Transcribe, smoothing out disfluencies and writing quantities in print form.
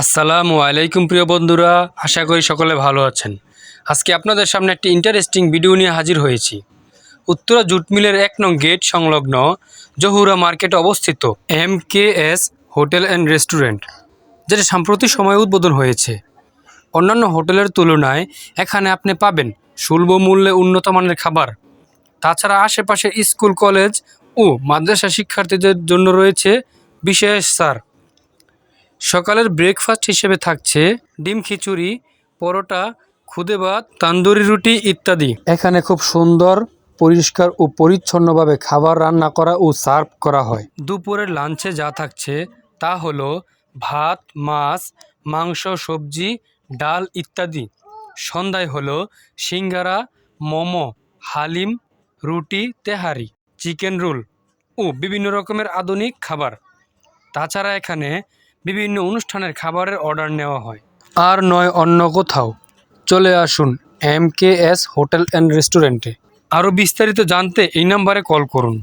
আসসালামু আলাইকুম প্রিয় বন্ধুরা, আশা করি সকলে ভালো আছেন। আজকে আপনাদের সামনে একটি ইন্টারেস্টিং ভিডিও নিয়ে হাজির হয়েছি। উত্তরা জুট মিলের 1 নং গেট সংলগ্ন জহুরা মার্কেটে অবস্থিত MKS হোটেল অ্যান্ড রেস্টুরেন্ট, যেটা সাম্প্রতিক সময়ে উদ্বোধন হয়েছে। অন্যান্য হোটেলের তুলনায় এখানে আপনি পাবেন সুলভ মূল্যে উন্নত মানের খাবার। তাছাড়া আশেপাশে স্কুল, কলেজ ও মাদ্রাসা শিক্ষার্থীদের জন্য রয়েছে বিশেষ ছাড়। সকালের ব্রেকফাস্ট হিসেবে থাকছে ডিম খিচুড়ি, পরোটা, খুদে ভাত, তান্দুরি রুটি ইত্যাদি। এখানে খুব সুন্দর, পরিষ্কার ও পরিচ্ছন্নভাবে খাবার রান্না করা ও সার্ভ করা হয়। দুপুরের লাঞ্চে যা থাকছে তা হলো ভাত, মাছ, মাংস, সবজি, ডাল ইত্যাদি। সন্ধ্যায় হলো সিঙ্গারা, মোমো, হালিম, রুটি, তেহারি, চিকেন রোল ও বিভিন্ন রকমের আধুনিক খাবার। তাছাড়া এখানে বিভিন্ন অনুষ্ঠানের খাবারের অর্ডার নেওয়া হয়। আর নয় অন্য কোথাও, চলে আসুন MKS হোটেল অ্যান্ড রেস্টুরেন্টে। আরও বিস্তারিত জানতে এই নাম্বারে কল করুন।